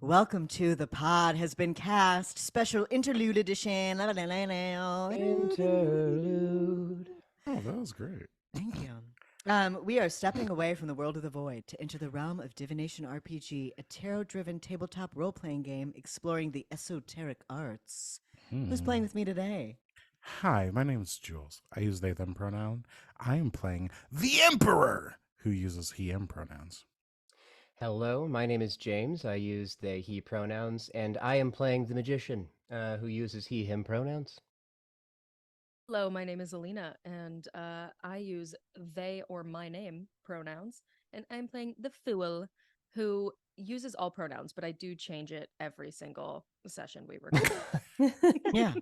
Welcome to The Pod Has Been Cast, special interlude edition. Interlude. Oh, that was great. Thank you. We are stepping away from the world of the void to enter the realm of Divination RPG, a tarot-driven tabletop role-playing game exploring the esoteric arts. Who's playing with me today? Hi, my name is Jules. I use they, them pronoun. I am playing the Emperor, who uses he, him pronouns. Hello, my name is James. I use they, he pronouns, and I am playing the magician who uses he, him pronouns. Hello, my name is Alina, and I use they or my name pronouns, and I'm playing the fool who uses all pronouns, but I do change it every single session we record. Yeah.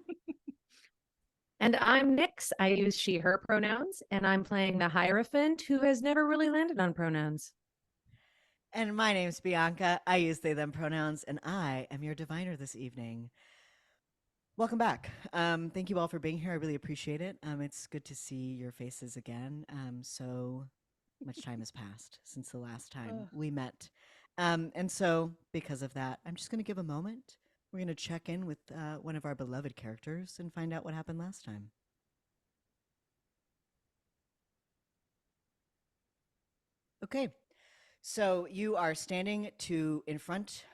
And I'm Nyx. I use she, her pronouns, and I'm playing the Hierophant who has never really landed on pronouns. And my name's Bianca. I use they, them pronouns, and I am your diviner this evening. Welcome back. Thank you all for being here. I really appreciate it. It's good to see your faces again. So much time has passed since the last time we met. And so because of that, I'm just going to give a moment. We're going to check in with one of our beloved characters and find out what happened last time. Okay. So you are standing at the front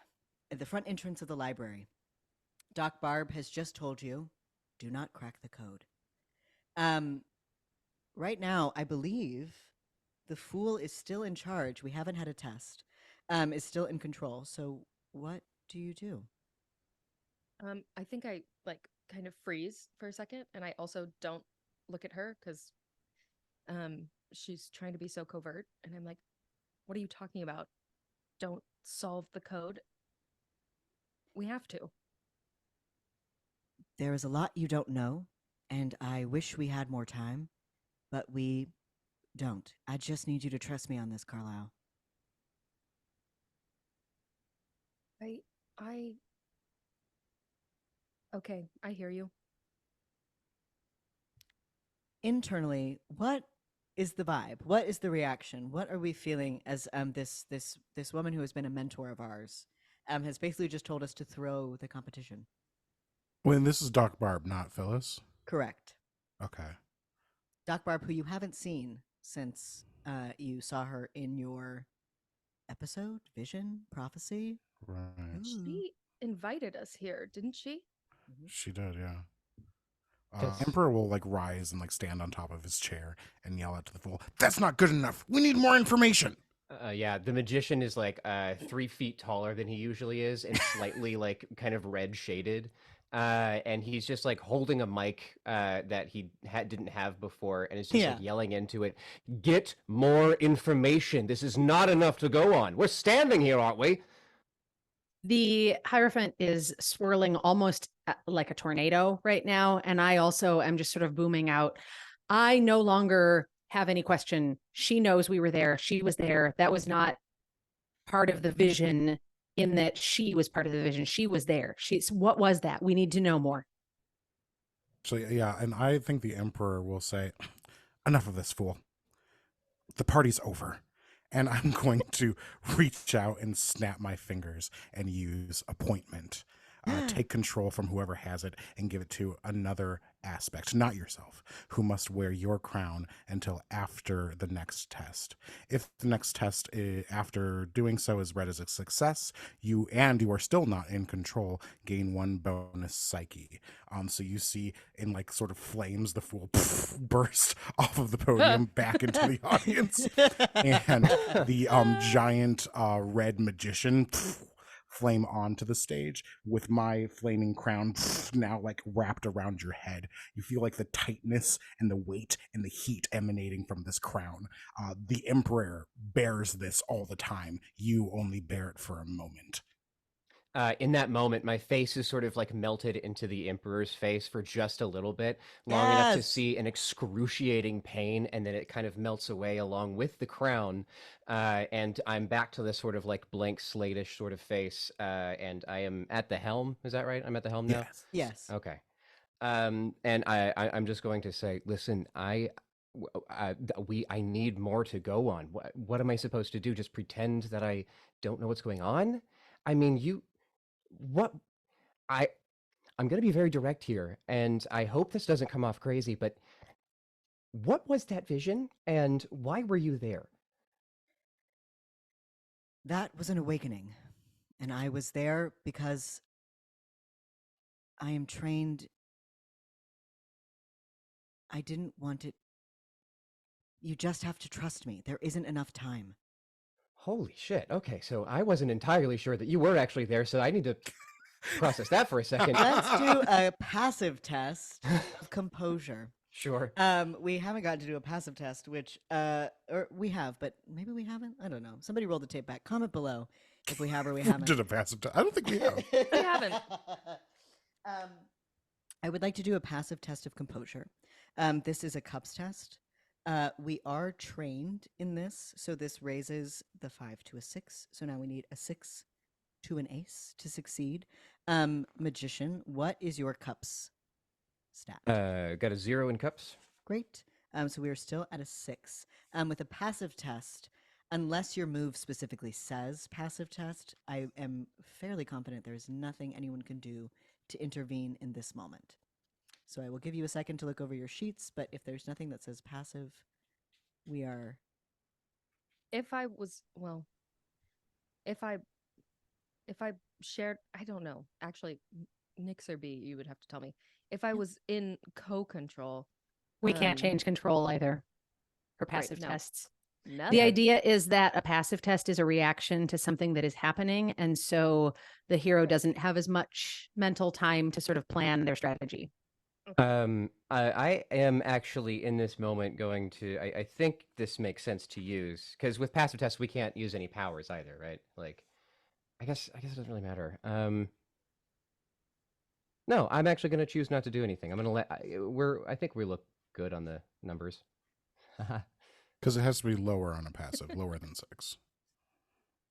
entrance of the library. Doc Barb has just told you, do not crack the code. Right now, I believe the fool is still in charge. We haven't had a test. Is still in control. So what do you do? I think I kind of freeze for a second, and I also don't look at her because she's trying to be so covert, and I'm like, what are you talking about? Don't solve the code. We have to. There is a lot you don't know, and I wish we had more time, but we don't. I just need you to trust me on this, Carlyle. Okay, I hear you. Internally, what is the vibe? What is the reaction? What are we feeling as this woman who has been a mentor of ours has basically just told us to throw the competition? When this is Doc Barb, not Phyllis. Correct. Okay. Doc Barb, who you haven't seen since you saw her in your episode, Vision, Prophecy. Right. She invited us here, didn't she? She did, yeah. That's- Emperor will rise and stand on top of his chair and yell out to the fool, "That's not good enough. We need more information." Yeah, the magician is 3 feet taller than he usually is and slightly kind of red shaded. And he's just holding a mic that he didn't have before and is just yelling into it, "Get more information. This is not enough to go on. We're standing here, aren't we?" The Hierophant is swirling almost like a tornado right now. And I also am just sort of booming out. I no longer have any question. She knows we were there. She was there. That was not part of the vision in that she was part of the vision. She was there. What was that? We need to know more. So, yeah, and I think the Emperor will say, "Enough of this, fool. The party's over." And I'm going to reach out and snap my fingers and use appointment. Take control from whoever has it and give it to another aspect, not yourself, who must wear your crown until after the next test. If the next test, after doing so, is read as a success, you are still not in control, gain 1 bonus psyche. So you see in sort of flames, the fool burst off of the podium back into the audience, and the giant red magician flame onto the stage with my flaming crown now wrapped around your head. You feel the tightness and the weight and the heat emanating from this crown. The Emperor bears this all the time. You only bear it for a moment. In that moment, my face is sort of melted into the Emperor's face for just a little bit, long enough to see an excruciating pain, and then it kind of melts away along with the crown, and I'm back to this sort of blank slate-ish sort of face, and I am at the helm. Is that right? I'm at the helm now? Yes. Okay. And I'm just going to say, listen, I need more to go on. What am I supposed to do? Just pretend that I don't know what's going on? I mean, What I I'm going to be very direct here, and I hope this doesn't come off crazy, but what was that vision, and why were you there? That was an awakening, and I was there because I am trained. I didn't want it. You just have to trust me. There isn't enough time. Holy shit. Okay, so I wasn't entirely sure that you were actually there, so I need to process that for a second. Let's do a passive test of composure. Sure. We haven't got to do a passive test, which or we have, but maybe we haven't. I don't know. Somebody roll the tape back. Comment below if we have or we haven't. Did a passive I don't think we have. We haven't. I would like to do a passive test of composure. This is a cups test. We are trained in this, so this raises the 5 to a 6. So now we need a 6 to an ace to succeed. Magician, what is your cups stat? Got a 0 in cups. Great. So we are still at a 6. With a passive test, unless your move specifically says passive test, I am fairly confident there is nothing anyone can do to intervene in this moment. So I will give you a second to look over your sheets, but if there's nothing that says passive, we are. If I was, well, if I shared, I don't know. Actually, Nix or B, you would have to tell me. If I was in co-control, We can't change control either for Right, passive no. tests. nothing. The idea is that a passive test is a reaction to something that is happening. And so the hero doesn't have as much mental time to sort of plan their strategy. I am actually in this moment going to. I think this makes sense to use because with passive tests we can't use any powers either, right? Like, I guess it doesn't really matter. No, I'm actually going to choose not to do anything. I'm going to let. I think we look good on the numbers. Because it has to be lower on a passive, lower than 6.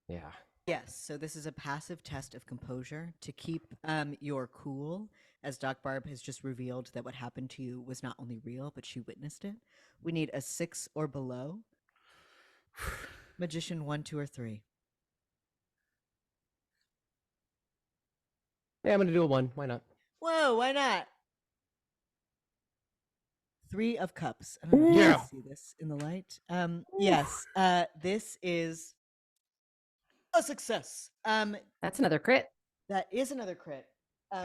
Yeah. Yes, so this is a passive test of composure to keep your cool, as Doc Barb has just revealed that what happened to you was not only real, but she witnessed it. We need a 6 or below. Magician 1, 2, or 3. Yeah, I'm going to do a 1. Why not? Whoa, why not? 3 of cups. I don't know if you Yeah. can see this in the light. Yes, this is a success. That's another crit. That is another crit,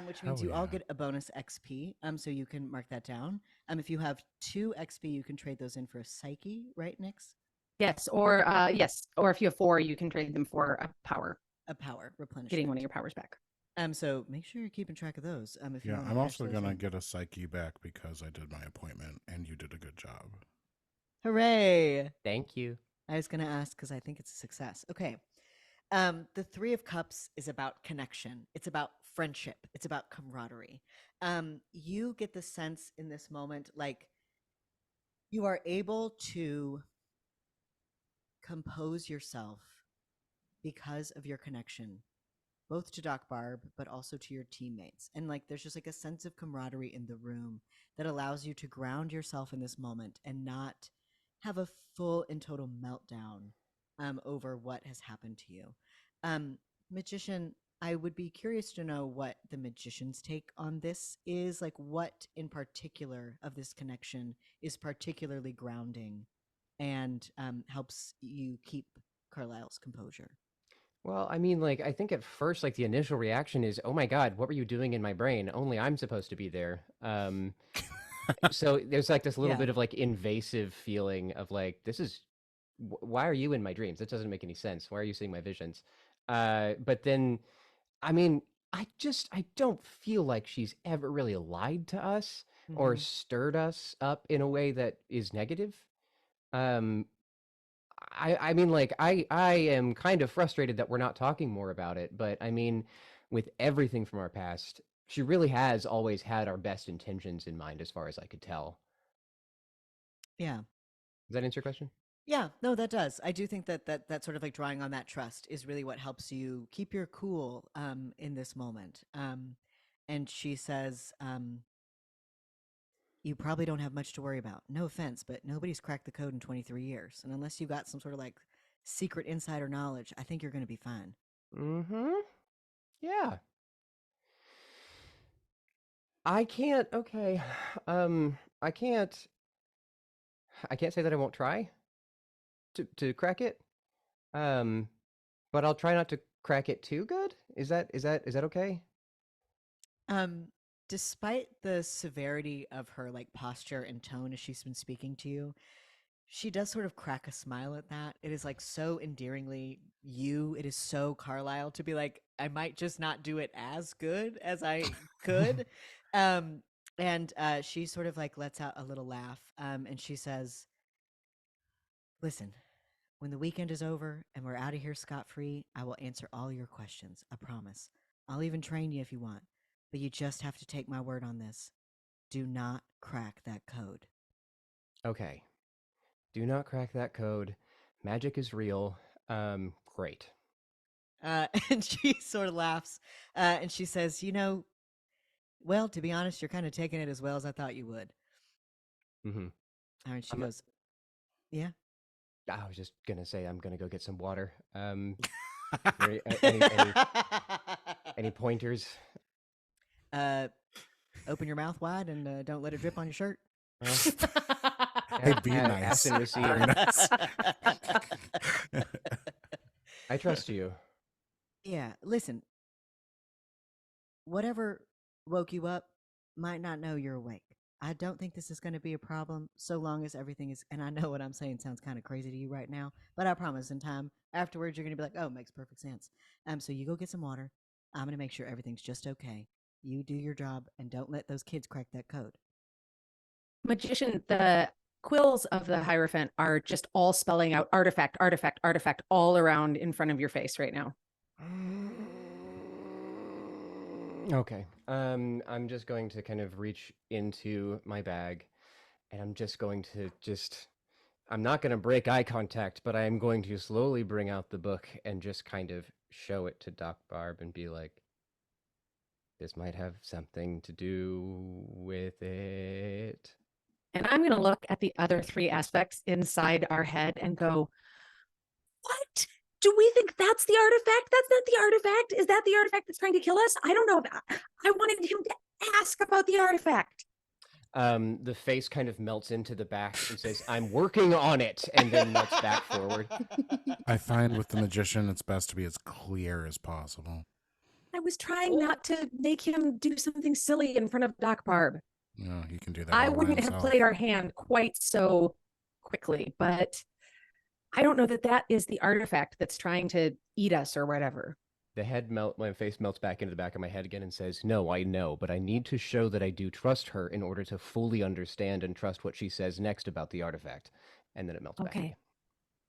which means Hell you all yeah. get a bonus XP. So you can mark that down. If you have 2 XP, you can trade those in for a psyche, right, Nix? Yes. Or or if you have 4, you can trade them for a power, A power replenishment. getting one of your powers back. So make sure you're keeping track of those. If you Yeah, wanna I'm cash also those going to in. get a psyche back because I did my appointment and you did a good job. Hooray! Thank you. I was gonna ask because I think it's a success. Okay. The 3 of Cups is about connection. It's about friendship. It's about camaraderie. You get the sense in this moment, like you are able to compose yourself because of your connection, both to Doc Barb, but also to your teammates. And like, there's just like a sense of camaraderie in the room that allows you to ground yourself in this moment and not have a full and total meltdown over what has happened to you. Magician, I would be curious to know what the magician's take on this is. Like, what in particular of this connection is particularly grounding and helps you keep Carlyle's composure? Well, I mean, like, I think at first, like, the initial reaction is, "Oh my God, what were you doing in my brain? Only I'm supposed to be there." So there's like this little Yeah. bit of like invasive feeling of like, "This is why are you in my dreams? That doesn't make any sense. Why are you seeing my visions?" But then, I mean, I don't feel like she's ever really lied to us or Mhm. stirred us up in a way that is negative. Um, I mean, like, I am kind of frustrated that we're not talking more about it, but I mean, with everything from our past, she really has always had our best intentions in mind, as far as I could tell. Yeah. Does that answer your question? Yeah, no, that does. I do think that sort of like drawing on that trust is really what helps you keep your cool in this moment. And she says, you probably don't have much to worry about. No offense, but nobody's cracked the code in 23 years. And unless you got some sort of like secret insider knowledge, I think you're going to be fine. Mm-hmm. Yeah. I can't. Okay. I can't. I can't say that I won't try to crack it. Um, but I'll try not to crack it too good. Is that okay? Um, Despite the severity of her like posture and tone as she's been speaking to you, she does sort of crack a smile at that. It is like so endearingly you. It is so Carlyle to be like, I might just not do it as good as I could. Um, and she sort of like lets out a little laugh. And she says, listen, when the weekend is over and we're out of here scot free, I will answer all your questions. I promise. I'll even train you if you want. But you just have to take my word on this. Do not crack that code. Okay. Do not crack that code. Magic is real. Great. And she sort of laughs and she says, well, to be honest, you're kind of taking it as well as I thought you would. Mm-hmm. And she I'm. goes, yeah. I was just gonna say I'm gonna go get some water. Any pointers? uh, Open your mouth wide and don't let it drip on your shirt. Well, Hey, be ask nice. and receive. Very nice. I trust you. Yeah, listen, whatever woke you up might not know you're awake. I don't think this is going to be a problem so long as everything is. And I know what I'm saying sounds kind of crazy to you right now, but I promise in time afterwards, you're going to be like, oh, it makes perfect sense. So you go get some water. I'm going to make sure everything's just okay. You do your job and don't let those kids crack that code. Magician, the quills of the Hierophant are just all spelling out artifact, artifact, artifact all around in front of your face right now. Okay. I'm just going to kind of reach into my bag, and I'm just going to just. I'm not going to break eye contact, but I am going to slowly bring out the book and just kind of show it to Doc Barb and be like, this might have something to do with it. And I'm going to look at the other three aspects inside our head and go, what? Do we think that's the artifact? That's not the artifact. Is that the artifact that's trying to kill us? I don't know. I wanted him to ask about the artifact. The face kind of melts into the back and says, I'm working on it, and then melts back forward. I find with the magician, it's best to be as clear as possible. I was trying not to make him do something silly in front of Doc Barb. No, he can do that I all by wouldn't have himself. played our hand quite so quickly, but I don't know that that is the artifact that's trying to eat us or whatever. My face melts back into the back of my head again and says, no, I know, but I need to show that I do trust her in order to fully understand and trust what she says next about the artifact. And then it melts back again.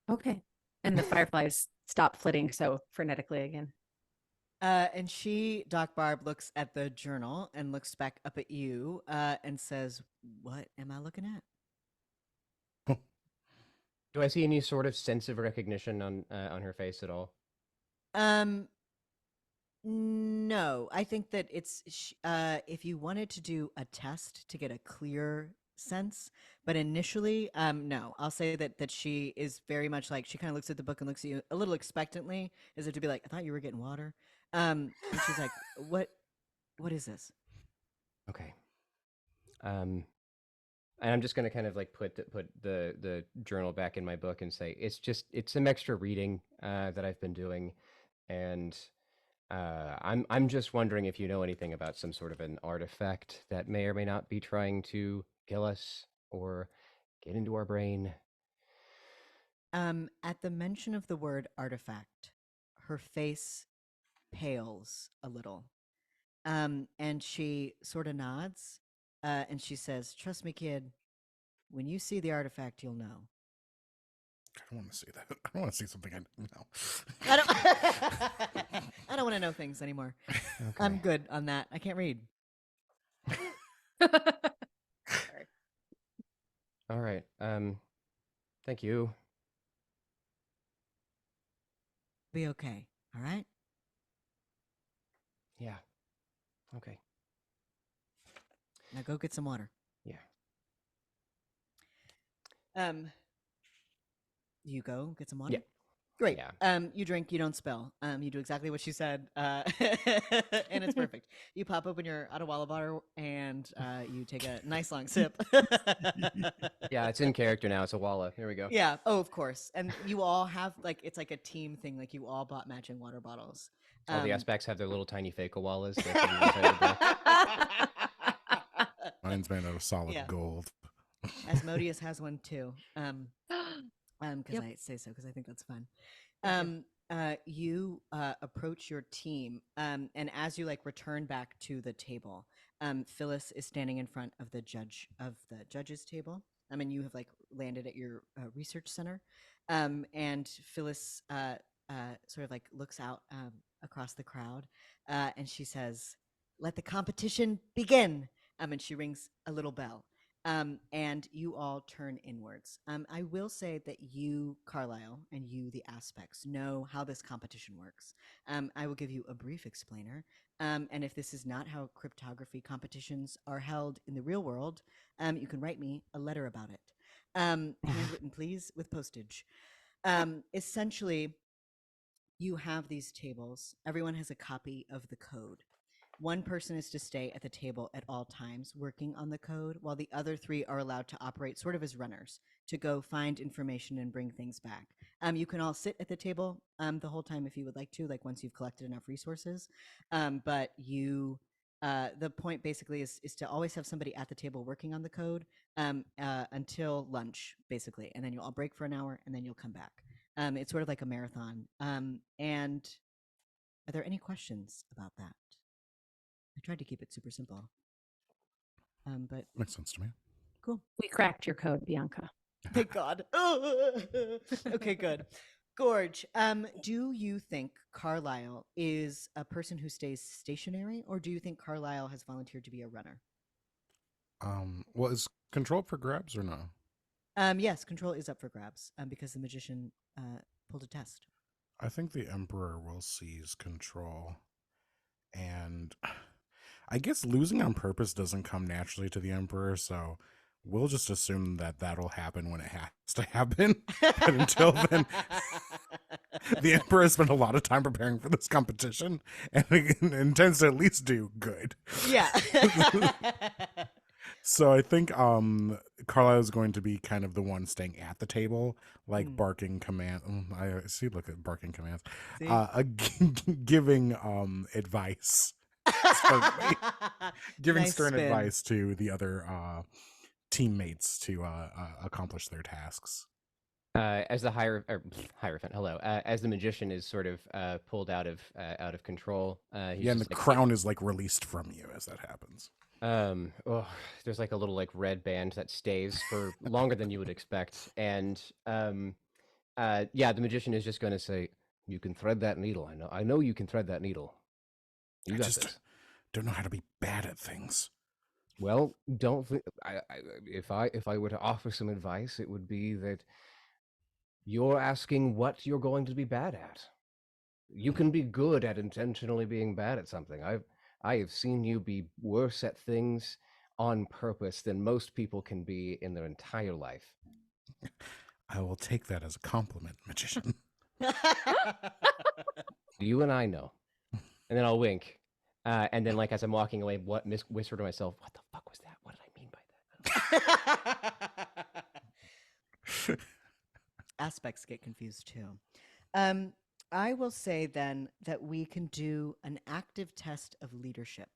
Okay. And the fireflies stop flitting so frenetically again. And Doc Barb, looks at the journal and looks back up at you and says, what am I looking at? Do I see any sort of sense of recognition on her face at all? No, I think that it's if you wanted to do a test to get a clear sense, but initially, no, I'll say that she is very much like she kind of looks at the book and looks at you a little expectantly, as if to be like, I thought you were getting water. And she's like, what is this? Okay. And I'm just gonna kind of like put the journal back in my book and say it's some extra reading that I've been doing, and I'm just wondering if you know anything about some sort of an artifact that may or may not be trying to kill us or get into our brain. At the mention of the word artifact, her face pales a little. And she sort of nods, and she says, trust me, kid, when you see the artifact, you'll know. I don't want to see that. I don't want to see something I didn't know. I don't, I don't want to know things anymore. Okay. I'm good on that. I can't read. All right. Thank you. Be okay. All right. Yeah. Okay. Now go get some water. Yeah. You go get some water. Yeah. Great. Yeah. You drink, you don't spill. You do exactly what she said, and it's perfect. You pop open your Adawala bottle and you take a nice long sip. Yeah, it's in character now. It's a walla. There we go. Yeah. Oh, of course. And you all have it's like a team thing. Like you all bought matching water bottles. All the aspects have their little tiny fake wallas. Mine's made out of solid Yeah. gold. Asmodeus has one too. Because Yep. I say so because I think that's fun. Thank you. You approach your team, and as you return back to the table, Phyllis is standing in front of the judge's table. And you have landed at your research center, and Phyllis sort of looks out across the crowd, and she says, "Let the competition begin." And she rings a little bell. And you all turn inwards. I will say that you, Carlyle, and you, the aspects, know how this competition works. I will give you a brief explainer. And if this is not how cryptography competitions are held in the real world, you can write me a letter about it. Handwritten, please, with postage. Essentially, you have these tables. Everyone has a copy of the code. One person is to stay at the table at all times working on the code, while the other three are allowed to operate sort of as runners to go find information and bring things back. You can all sit at the table the whole time if you would like to, once you've collected enough resources. But the point basically is to always have somebody at the table working on the code until lunch, basically. And then you'll all break for an hour and then you'll come back. It's sort of like a marathon. And are there any questions about that? I tried to keep it super simple. But Makes sense to me. cool. We cracked your code, Bianca. Thank God. Okay, good. Gorge, do you think Carlyle is a person who stays stationary, or do you think Carlyle has volunteered to be a runner? Well, is control for grabs or no? Yes, control is up for grabs because the magician pulled a test. I think the Emperor will seize control. And I guess losing on purpose doesn't come naturally to the Emperor, so we'll just assume that that'll happen when it has to happen. But until then, the Emperor has spent a lot of time preparing for this competition and intends to at least do good. Yeah. So I think Carlyle is going to be kind of the one staying at the table, barking command. I see. Look at barking commands. Giving advice, giving Nice stern spin. advice to the other teammates to accomplish their tasks. As the Hierophant, hello. As the magician is sort of pulled out of control. He's and the crown is released from you as that happens. There's a little red band that stays for longer than you would expect, and the magician is just going to say, "You can thread that needle. I know you can thread that needle. You got this." Don't know how to be bad at things. Well, if I were to offer some advice, it would be that you're asking what you're going to be bad at. You can be good at intentionally being bad at something. I have seen you be worse at things on purpose than most people can be in their entire life. I will take that as a compliment, magician. You and I know. And then I'll wink. And then, as I'm walking away, whisper to myself, "What the fuck was that? What did I mean by that?" Aspects get confused too. I will say then that we can do an active test of leadership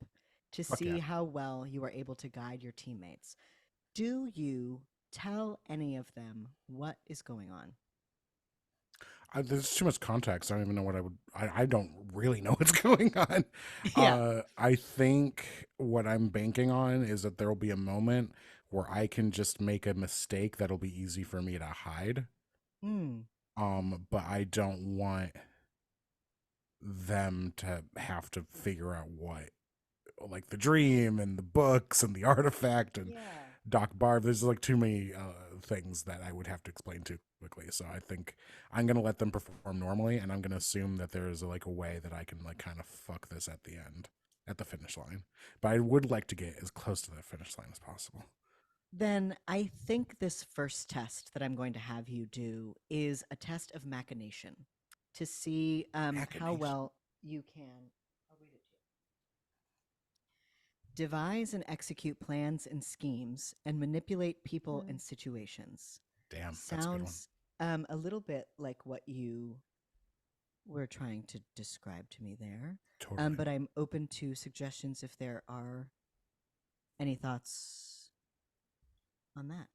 to see how well you are able to guide your teammates. Do you tell any of them what is going on? There's too much context. I don't even know what I don't really know what's going on. Yeah. I think what I'm banking on is that there will be a moment where I can just make a mistake that'll be easy for me to hide. But I don't want them to have to figure out what, the dream and the books and the artifact and Doc Barb. There's too many things that I would have to explain too quickly. So I think I'm gonna let them perform normally, and I'm gonna assume that there's a way that I can kind of fuck this at the end, at the finish line. But I would like to get as close to that finish line as possible. Then I think this first test that I'm going to have you do is a test of machination. to see how Machination. well you can. I'll read it to you. Devise and execute plans and schemes and manipulate people and situations. Damn, that's a good one. Sounds a little bit like what you were trying to describe to me there. Totally. But I'm open to suggestions if there are any thoughts on that.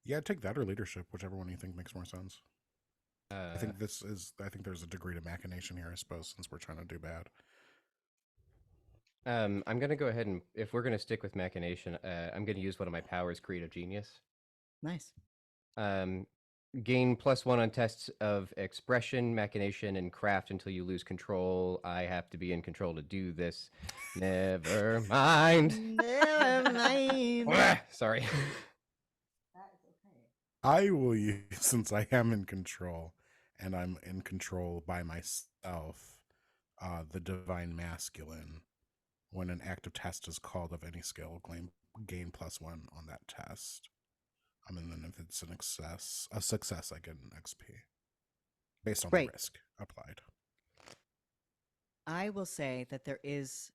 Yeah, take that or leadership, whichever one you think makes more sense. I think I think there's a degree to machination here, I suppose, since we're trying to do bad. I'm gonna go ahead and, if we're gonna stick with machination, I'm gonna use one of my powers, creative genius. Nice. Gain +1 on tests of expression, machination, and craft until you lose control. I have to be in control to do this. Never mind. Never mind. Sorry. That is okay. I will use, since I am in control, and I'm in control by myself, the Divine Masculine. When an active test is called of any skill, gain +1 on that test. And then if it's a success, I get an XP based on the risk applied. I will say that there is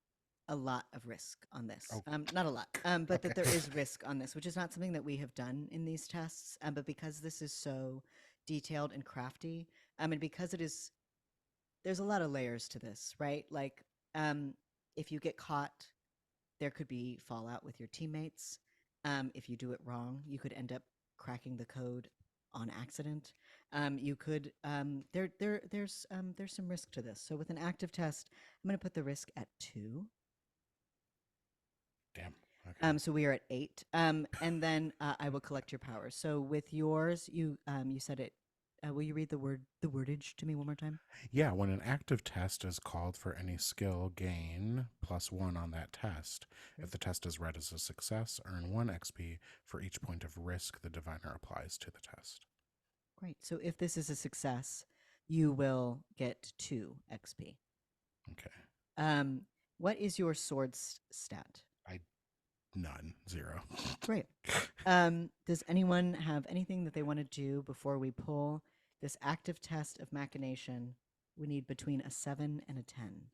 a lot of risk on this. Oh. Not a lot, but Okay. that there is risk on this, which is not something that we have done in these tests. But because this is so detailed and crafty, and because it is, there's a lot of layers to this, right? Like, if you get caught, there could be fallout with your teammates. If you do it wrong, you could end up cracking the code on accident. You could there's some risk to this. So with an active test, I'm going to put the risk at 2. Damn. Okay. So we are at 8. And then I will collect your powers. So with yours, you said it. Will you read the wordage to me one more time? Yeah, when an active test is called for any skill, gain +1 on that test. If the test is read as a success, earn 1 XP for each point of risk the diviner applies to the test. Great. So if this is a success, you will get 2 XP. Okay. What is your sword stat? None. 0. Great. Does anyone have anything that they want to do before we pull this active test of machination? We need between a 7 and a 10.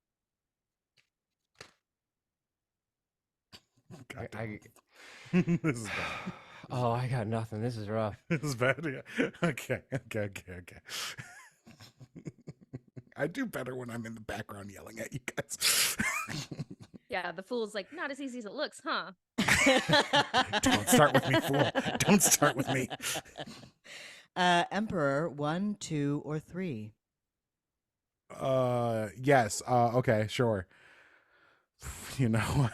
God I, this is bad. oh, I got nothing. This is rough. This is bad. Yeah. Okay. I do better when I'm in the background yelling at you guys. Yeah, the fool's like, not as easy as it looks, huh? Don't start with me, fool. Don't start with me. Emperor, 1, 2, or 3? Yes. Okay, sure. You know what?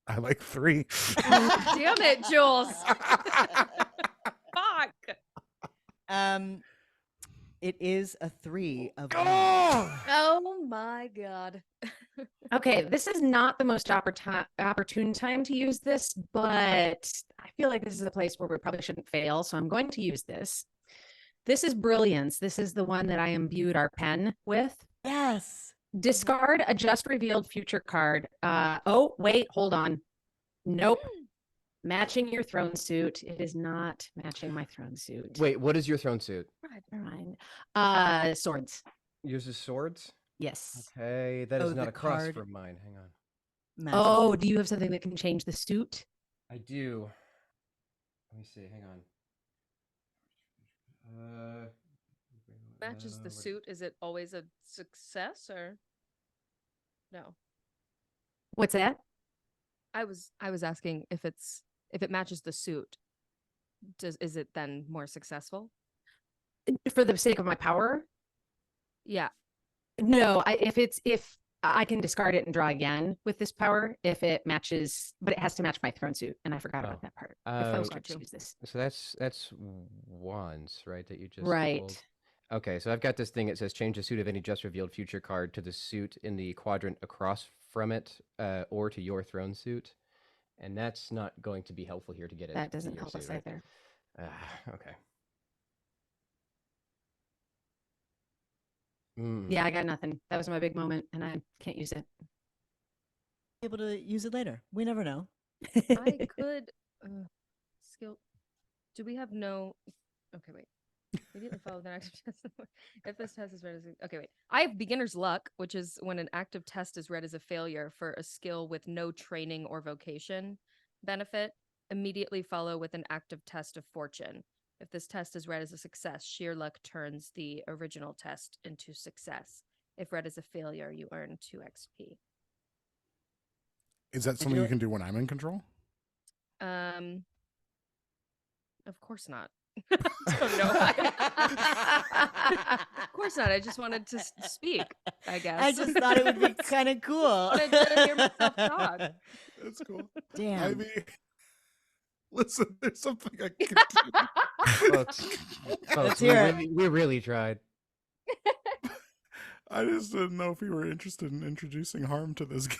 I like 3. Damn it, Jules. Fuck. It is a 3 of Oh my god. Okay, this is not the most opportune time to use this, but I feel like this is a place where we probably shouldn't fail, so I'm going to use this. This is brilliance. This is the one that I imbued our pen with. Yes. Discard a just revealed future card. Oh, wait, hold on. Nope. Matching your throne suit. It is not matching my throne suit. Wait, what is your throne suit? Never mind. Swords. Yours is swords? Yes. Okay, that is not the a cross card- for mine. Hang on. Magic. Oh, do you have something that can change the suit? I do. Let me see. Hang on. Matches the suit. Is it always a success or no? What's that? I was asking if it matches the suit. Is it then more successful? For the sake of my power? Yeah. No, if I can discard it and draw again with this power if it matches, but it has to match my throne suit, and I forgot about that part. If I was got to use this, So that's wands, right? That you just right. pulled. Okay, so I've got this thing. It says change the suit of any just revealed future card to the suit in the quadrant across from it, or to your throne suit, and that's not going to be helpful here to get it. That to doesn't your help suit, us right? either. Okay. Yeah, I got nothing. That was my big moment, and I can't use it. Able to use it later. We never know. I could skill. Do we have no? Okay, wait. Immediately follow with an active test. If this test is read as okay, wait. I have beginner's luck, which is when an active test is read as a failure for a skill with no training or vocation benefit. Immediately follow with an active test of fortune. If this test is read as a success, sheer luck turns the original test into success. If read as a failure, you earn 2 XP. Is that something you can do when I'm in control? Of course not. Don't know. Of course not. I just wanted to speak, I guess. I just thought it would be kind of cool. I wanted to hear myself talk. That's cool. Damn. I mean, listen, there's something I can do. Folks, hear it. we really tried. I just didn't know if you were interested in introducing harm to this game.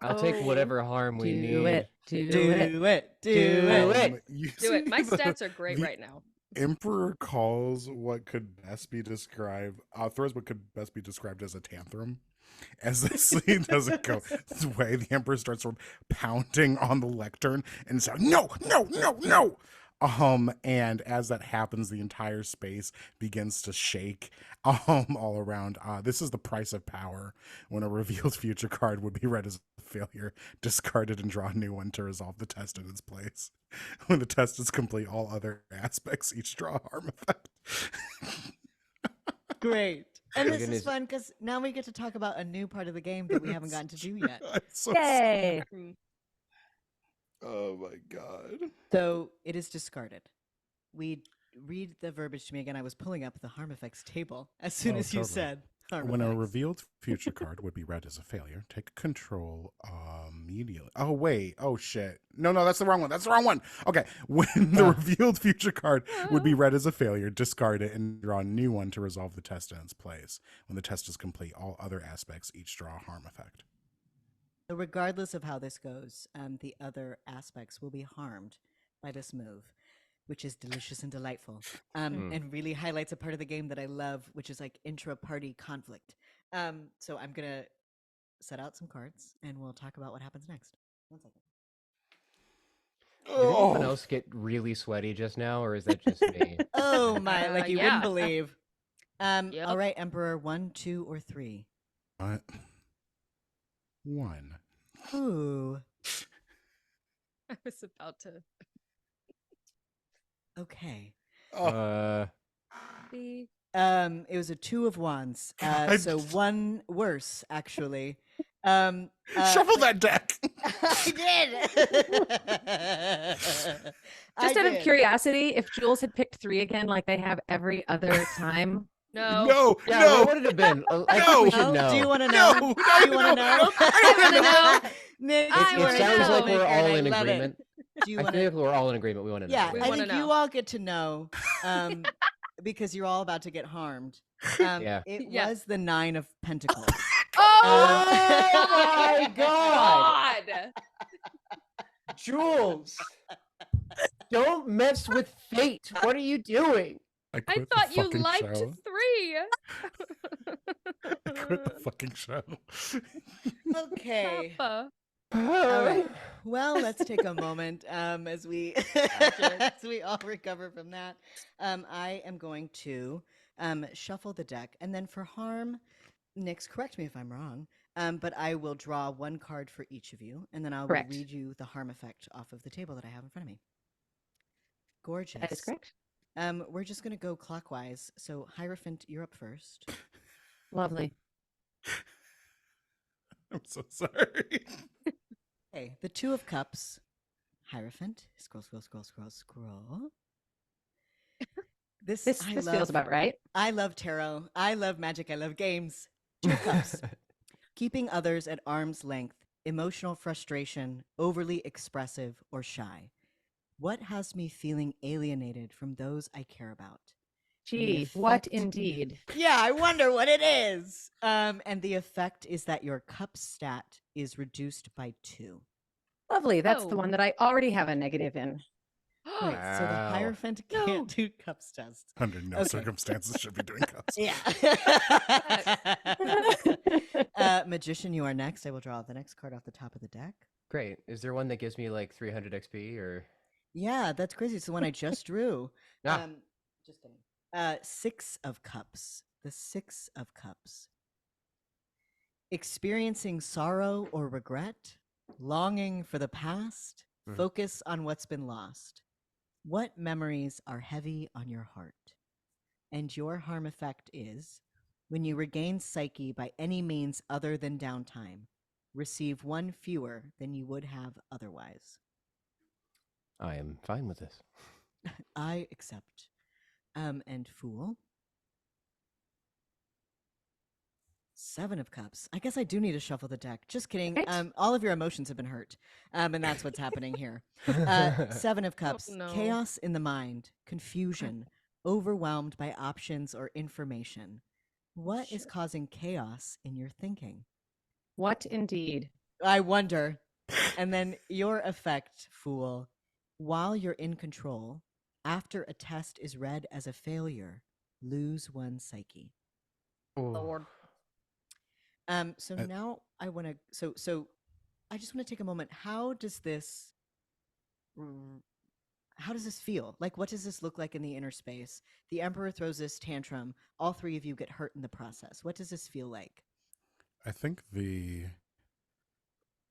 I'll take whatever harm we need. Do it. Do it. You Do it. see My the- stats are great the right now. Emperor calls what could best be described, throws what could best be described as a tantrum. As this scene doesn't go his way, the Emperor starts sort of pounding on the lectern and saying, no, no, no, no. And as that happens, the entire space begins to shake all around. This is the price of power. When a revealed future card would be read as a failure, discard it and draw a new one to resolve the test in its place. When the test is complete, all other aspects each draw a harm effect. Great. And My this is goodness. fun because now we get to talk about a new part of the game that we haven't gotten to do yet. I'm so Yay. Mm. Oh my god. So it is discarded. We read the verbiage to me again. I was pulling up the harm effects table as soon Oh, as you totally. said harm When a effects. revealed future card would be read as a failure, take control immediately. Oh, wait. Oh, shit. No, that's the wrong one. That's the wrong one. Okay. When the revealed future card would be read as a failure, discard it and draw a new one to resolve the test in its place. When the test is complete, all other aspects each draw a harm effect. So regardless of how this goes, the other aspects will be harmed by this move, which is delicious and delightful, and really highlights a part of the game that I love, which is like intra-party conflict. So I'm going to set out some cards, and we'll talk about what happens next. 1 second. Did anyone else get really sweaty just now, or is that just me? Oh my, like you Yeah. wouldn't believe. Yep. All right, Emperor, 1, 2, or 3. What? 1. Ooh, I was about to okay. be. It was a 2 of wands, God. so one worse actually. Shuffle that deck. I did. Just out of curiosity, if Jules had picked 3 again, like they have every other time. No. No, Yeah, no. what would it have been? I think we should know. Do you want to know? No, Do you want to know? I wanna know. Nick, I you It are a sounds like we're troublemaker, all and in I love it. agreement. Do you I want feel to? like we're all in agreement. We want to know. Yeah, We I wanna think know. you all get to know, because you're all about to get harmed. Yeah. It Yeah. was the 9 of Pentacles. Oh my god! God. Jules! Don't mess with fate. What are you doing? I quit the thought you fucking liked show. 3. I quit the fucking show. Okay. Papa. All right. Well, let's take a moment as we as we all recover from that. I am going to shuffle the deck, and then for harm, Nix, correct me if I'm wrong. But I will draw 1 card for each of you, and then I will Correct. read you the harm effect off of the table that I have in front of me. Gorgeous. That is correct. We're just going to go clockwise. So, Hierophant, you're up first. Lovely. I'm so sorry. Okay, the 2 of Cups. Hierophant. Scroll. This This I feels love. about right. I love tarot. I love magic. I love games. 2 of Cups. Keeping others at arm's length, emotional frustration, overly expressive, or shy. What has me feeling alienated from those I care about? Gee, what effect- indeed? Yeah, I wonder what it is. And the effect is that your cup stat is reduced by 2. Lovely. That's the Oh. one that I already have a negative in. Right, so the Wow. Hierophant No. can't do cups test. Under no Okay. circumstances should be doing cups. Yeah. Magician, you are next. I will draw the next card off the top of the deck. Great. Is there one that gives me like 300 XP or? Yeah, that's crazy. It's the one I just drew. Ah, Just kidding. 6 of Cups. The 6 of Cups. Experiencing sorrow or regret, longing for the past, mhm. focus on what's been lost. What memories are heavy on your heart? And your harm effect is when you regain psyche by any means other than downtime, receive one fewer than you would have otherwise. I am fine with this. I accept. And Fool. 7 of Cups. I guess I do need to shuffle the deck. Just kidding. Right? All of your emotions have been hurt. And that's what's happening here. 7 of Cups. no. Chaos in the mind, confusion, overwhelmed by options or information. What is Shit. causing chaos in your thinking? What indeed? I wonder. And then your effect, Fool. While you're in control, after a test is read as a failure, lose one psyche. Lord. So Uh, now I want to. So I just want to take a moment. Mm, how does this feel? Like, what does this look like in the inner space? The Emperor throws this tantrum. All 3 of you get hurt in the process. What does this feel like? I think the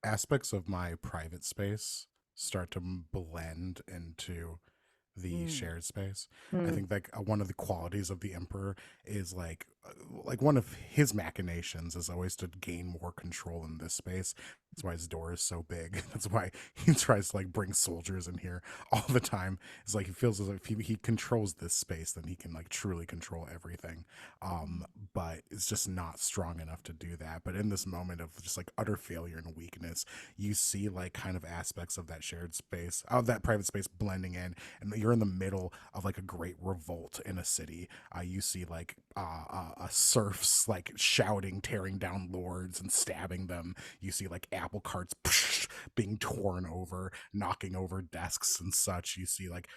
aspects of my private space start to blend into the Mm. shared space. I Hmm. think like one of the qualities of the emperor is like one of his machinations is always to gain more control in this space. That's why his door is so big. That's why he tries to like bring soldiers in here all the time. It's like he feels as if he controls this space, then he can like truly control everything. But it's just not strong enough to do that. But in this moment of just like utter failure and weakness, you see like kind of aspects of that shared space, of that private space blending in, and you're in the middle of like a great revolt in a city. You see like serfs like shouting, tearing down lords and stabbing them. You see like apple carts being torn over, knocking over desks and such. You see like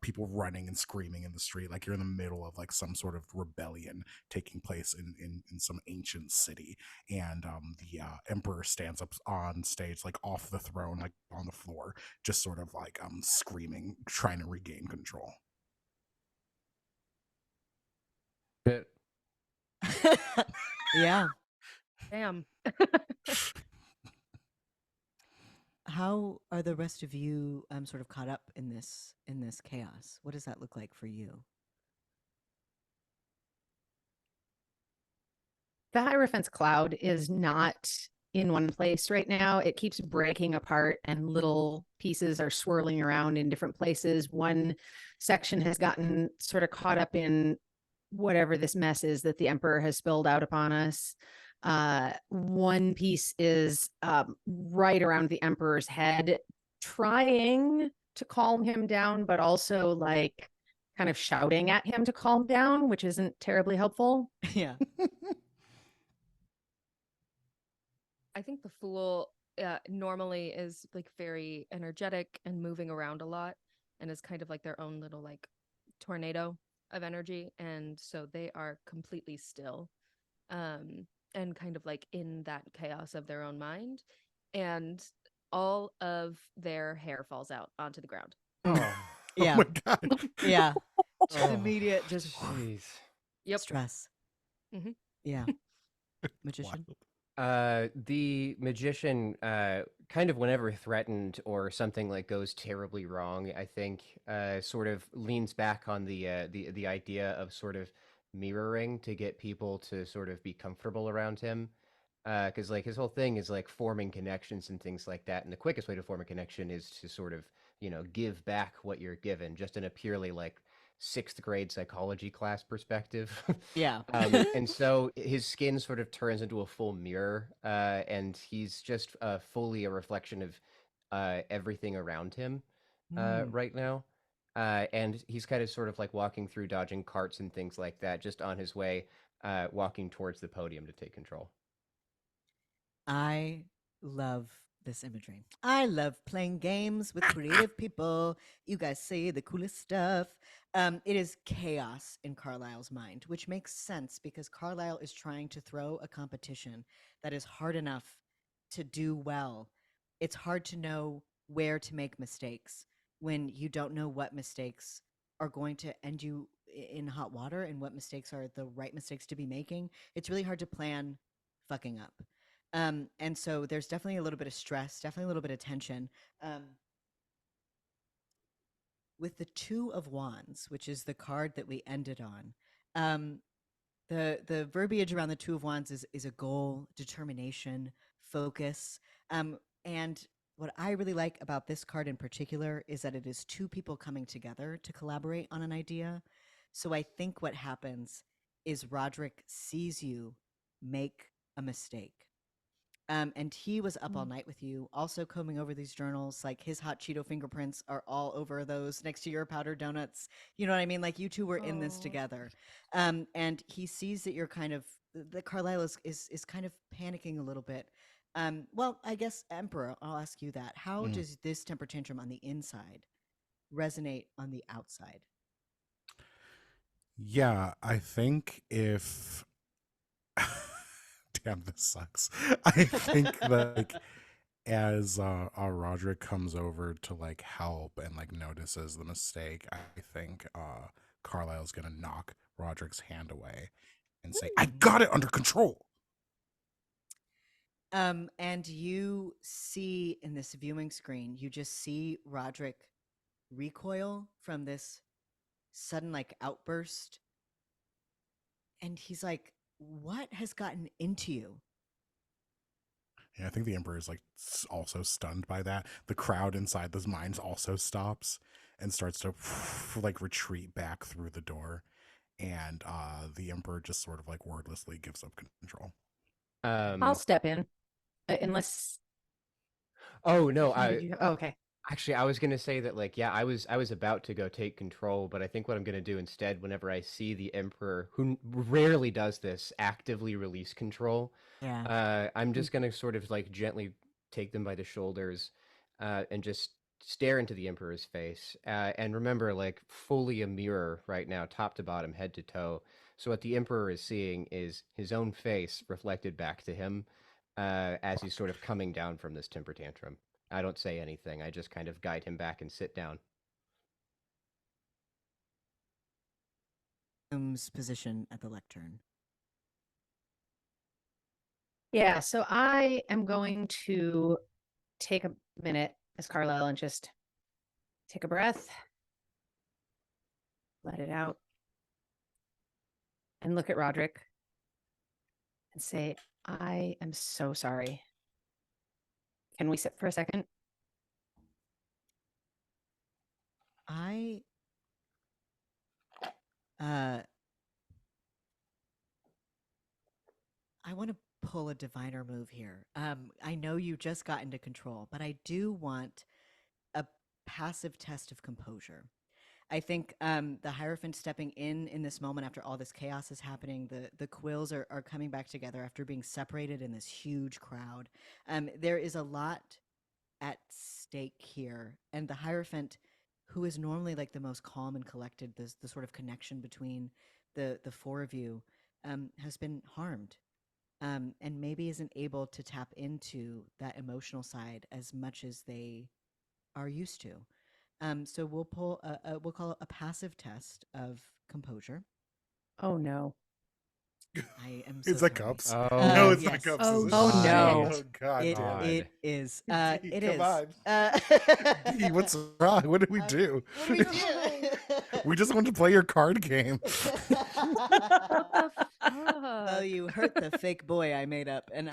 people running and screaming in the street, like you're in the middle of like some sort of rebellion taking place in some ancient city. And the emperor stands up on stage, like off the throne, like on the floor, just sort of like screaming, trying to regain control. Yeah. Damn. How are the rest of you sort of caught up in this chaos? What does that look like for you? The Hierophant's cloud is not in one place right now. It keeps breaking apart and little pieces are swirling around in different places. One section has gotten sort of caught up in whatever this mess is that the Emperor has spilled out upon us. One piece is right around the Emperor's head, trying to calm him down, but also like kind of shouting at him to calm down, which isn't terribly helpful. Yeah. I think the Fool normally is like very energetic and moving around a lot and is kind of like their own little like tornado of energy. And so they are completely still and kind of like in that chaos of their own mind. And all of their hair falls out onto the ground. Oh, Oh Yeah. my god. Yeah. Just oh, immediate, just jeez. Yep. stress. Mhm. Yeah. Magician. The magician, kind of whenever threatened or something like goes terribly wrong, I think, sort of leans back on the idea of sort of mirroring to get people to sort of be comfortable around him. Because like his whole thing is like forming connections and things like that, and the quickest way to form a connection is to sort of give back what you're given, just in a purely like sixth grade psychology class perspective. Yeah. And so his skin sort of turns into a full mirror, and he's just fully a reflection of everything around him Mm. right now. And he's kind of sort of like walking through, dodging carts and things like that, just on his way, walking towards the podium to take control. I love this imagery. I love playing games with creative people. You guys say the coolest stuff. It is chaos in Carlyle's mind, which makes sense because Carlyle is trying to throw a competition that is hard enough to do well. It's hard to know where to make mistakes when you don't know what mistakes are going to end you in hot water and what mistakes are the right mistakes to be making. It's really hard to plan fucking up. And so there's definitely a little bit of stress, definitely a little bit of tension. With the Two of Wands, which is the card that we ended on, the verbiage around the Two of Wands is a goal, determination, focus. And what I really like about this card in particular is that it is two people coming together to collaborate on an idea. So I think what happens is Roderick sees you make a mistake. And he was up all night with you, also combing over these journals. Like his hot Cheeto fingerprints are all over those next to your powdered donuts. You know what I mean? Like you two were in this together. And he sees that you're kind of the Carlyle is kind of panicking a little bit. Well, I guess Emperor, I'll ask you that. How does this temper tantrum on the inside resonate on the outside? Yeah, I think if damn, this sucks. I think that like as Roderick comes over to like help and like notices the mistake, I think Carlisle's gonna knock Roderick's hand away and say, "I got it under control." And you see in this viewing screen, you just see Roderick recoil from this sudden like outburst. And he's like, what has gotten into you? Yeah, I think the Emperor is like also stunned by that. The crowd inside those mines also stops and starts to like retreat back through the door. And the Emperor just sort of like wordlessly gives up control. I'll step in, unless. Oh no, okay. Actually, I was gonna say that, like, yeah, I was about to go take control, but I think what I'm gonna do instead, whenever I see the Emperor, who rarely does this, actively release control, I'm just gonna sort of like gently take them by the shoulders, and just stare into the Emperor's face. And remember, like, fully a mirror right now, top to bottom, head to toe. So what the Emperor is seeing is his own face reflected back to him, as he's sort of coming down from this temper tantrum. I don't say anything. I just kind of guide him back and sit down. Position at the lectern. Yeah, so I am going to take a minute as Carlyle and just take a breath, let it out, and look at Roderick and say, I am so sorry. Can we sit for a second? I want to pull a diviner move here. I know you just got into control, but I do want a passive test of composure. I think the Hierophant stepping in this moment after all this chaos is happening, the quills are coming back together after being separated in this huge crowd. There is a lot at stake here, and the Hierophant, who is normally like the most calm and collected, the sort of connection between the four of you, has been harmed. And maybe isn't able to tap into that emotional side as much as they are used to. So we'll we'll call it a passive test of composure. Oh no. I am so It's the sorry. cups. Oh, No, it's yes. the cups. Oh, is it? oh, no. Oh god. It, damn it is. D, It come is. on. D, what's wrong? What did we do? What do we do? We just want to play your card game. What the Well, fuck? you hurt the fake boy I made up, and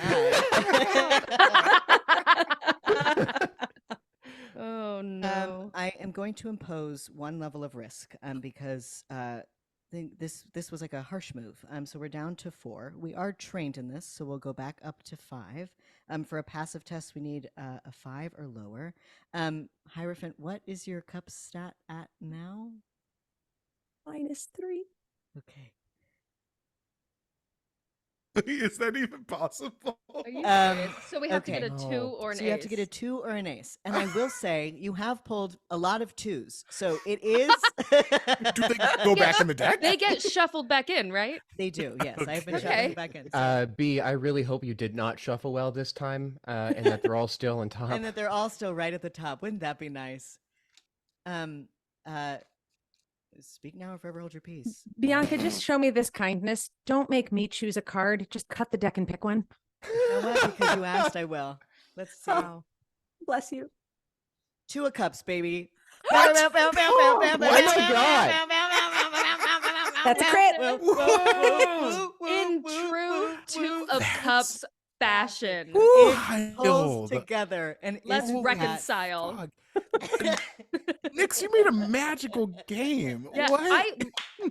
Oh no. I am going to impose one level of risk because this was like a harsh move. So we're down to 4. We are trained in this, so we'll go back up to 5. For a passive test, we need a 5 or lower. Hierophant, what is your cup stat at now? -3. Okay. Is that even possible? Are you serious? So we have to get okay. a 2 or an So you have to get a ace. 2 or an ace. And I will say you have pulled a lot of 2s. So it is Do they go back in the deck? They get shuffled back in, right? They do, yes. I've been Okay. shuffling Okay. back in. So. B, I really hope you did not shuffle well this time, and that they're all still on top. And that they're all still right at the top. Wouldn't that be nice? Um, uh, speak now or forever hold your peace. Bianca, just show me this kindness. Don't make me choose a card. Just cut the deck and pick one. You know what? Because you asked, I will. Let's see. Oh, bless you. 2 of Cups, baby. What? Oh my God. That's a crit. In true Two of Cups fashion. It pulls Wild. together and Let's isn't that reconcile. Fuck. Nix, you made a magical game. Yeah, What?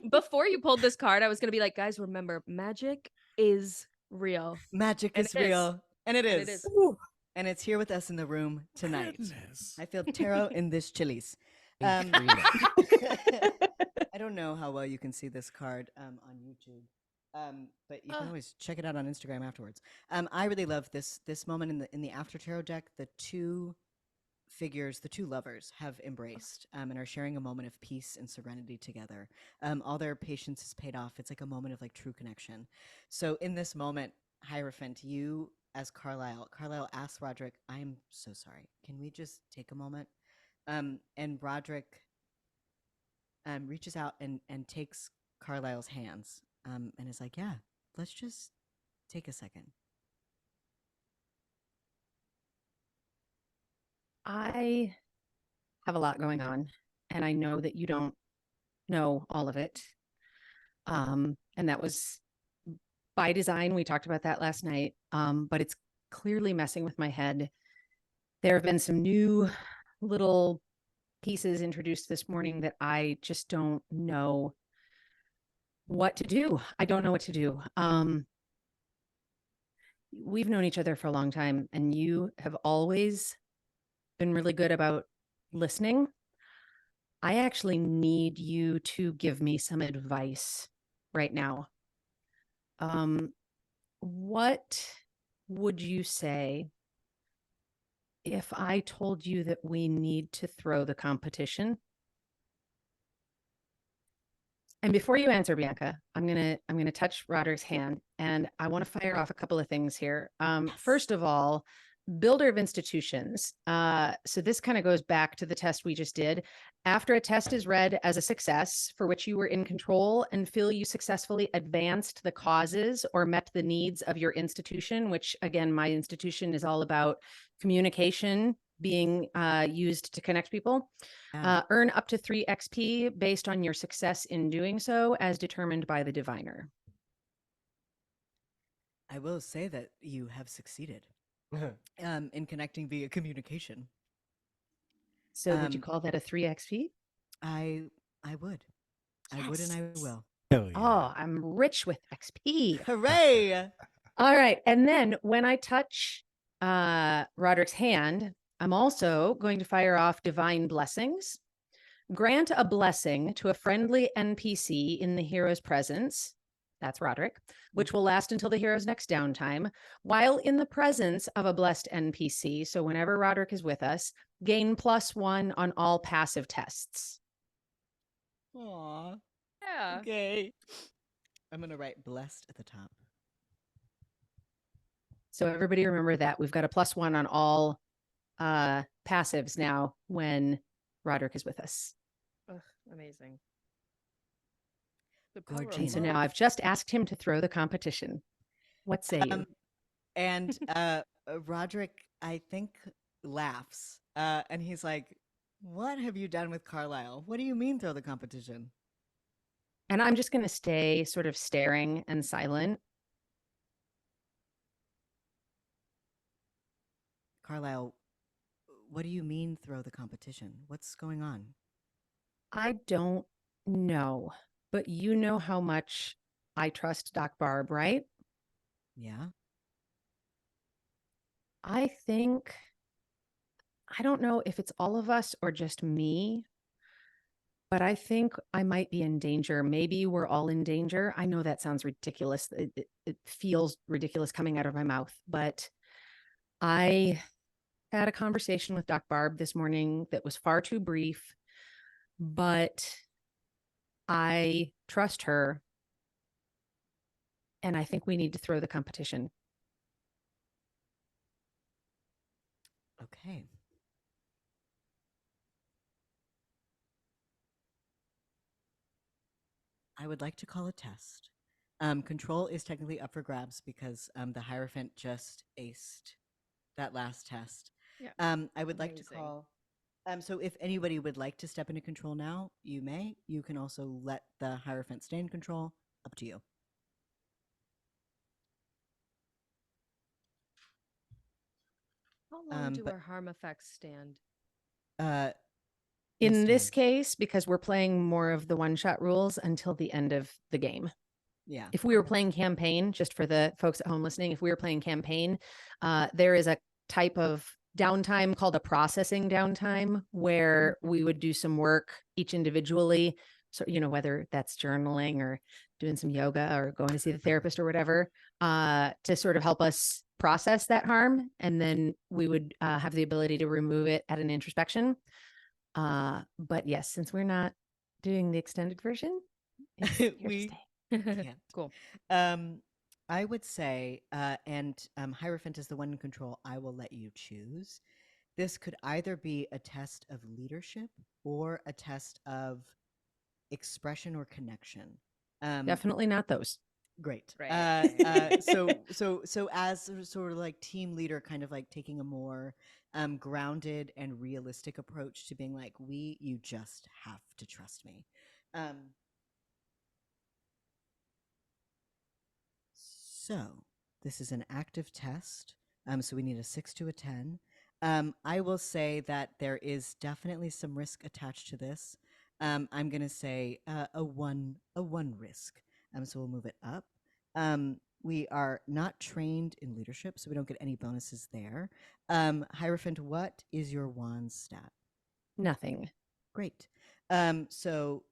before you pulled this card, I was gonna be like, guys, remember, magic is real. Magic And is it is. real. And it And is. it is. Ooh. And it's here with us in the room tonight. Goodness. I feel tarot in this chilies. A three. I don't know how well you can see this card on YouTube, but you can always check it out on Instagram afterwards. I really love this moment in the after tarot deck. The 2 figures, the 2 lovers, have embraced and are sharing a moment of peace and serenity together. All their patience is paid off. It's like a moment of like true connection. So in this moment, Hierophant, you as Carlyle asks Roderick, "I'm so sorry. Can we just take a moment?" And Roderick reaches out and takes Carlyle's hands and is like, "Yeah, let's just take a second." I have a lot going on, and I know that you don't know all of it. And that was by design. We talked about that last night, but it's clearly messing with my head. There have been some new little pieces introduced this morning that I just don't know what to do. I don't know what to do. We've known each other for a long time, and you have always been really good about listening. I actually need you to give me some advice right now. What would you say if I told you that we need to throw the competition? And before you answer, Bianca, I'm gonna touch Roderick's hand, and I want to fire off a couple of things here. First of all, builder of institutions. So this kind of goes back to the test we just did. After a test is read as a success for which you were in control and feel you successfully advanced the causes or met the needs of your institution, which again, my institution is all about communication being used to connect people. Earn up to 3 XP based on your success in doing so as determined by the diviner. I will say that you have succeeded in connecting via communication. So would you call that a 3 XP? I would. I would and I will. Hell yeah. Oh, I'm rich with XP. Hooray! All right. And then when I touch Roderick's hand, I'm also going to fire off divine blessings. Grant a blessing to a friendly NPC in the hero's presence. That's Roderick, which will last until the hero's next downtime, while in the presence of a blessed NPC. So whenever Roderick is with us, gain +1 on all passive tests. Aw. Yeah. Okay. I'm gonna write blessed at the top. So everybody remember that. We've got a +1 on all passives now when Roderick is with us. Ugh, amazing. The Gorgeous. And so now I've just asked him to throw the competition. What say you? And Roderick, I think, laughs. And he's like, "What have you done with Carlyle? What do you mean throw the competition?" And I'm just going to stay sort of staring and silent. Carlyle, what do you mean throw the competition? What's going on? I don't know, but you know how much I trust Doc Barb, right? Yeah. I think, I don't know if it's all of us or just me, but I think I might be in danger. Maybe we're all in danger. I know that sounds ridiculous. It feels ridiculous coming out of my mouth, but I had a conversation with Doc Barb this morning that was far too brief, but I trust her. And I think we need to throw the competition. Okay. I would like to call a test. Control is technically up for grabs because the Hierophant just aced that last test. Yeah. I would like to Amazing. call. So if anybody would like to step into control now, you may. You can also let the Hierophant stay in control. Up to you. How long do but- our harm effects stand? Uh, In this instant. case, because we're playing more of the one-shot rules until the end of the game. Yeah. If we were playing campaign, just for the folks at home listening, if we were playing campaign, there is a type of downtime called a processing downtime where we would do some work each individually. So, whether that's journaling or doing some yoga or going to see the therapist or whatever, to sort of help us process that harm. And then we would have the ability to remove it at an introspection. But yes, since we're not doing the extended version, it's here to We- stay. Yeah. Cool. I would say, and Hierophant is the one in control. I will let you choose. This could either be a test of leadership or a test of expression or connection. Definitely not those. Great. Right. So as sort of like team leader, kind of like taking a more grounded and realistic approach to being like, you just have to trust me. So this is an active test. So we need a 6 to a 10. I will say that there is definitely some risk attached to this. I'm gonna say a one risk. So we'll move it up. We are not trained in leadership, so we don't get any bonuses there. Hierophant, what is your wand stat? Nothing. Great. So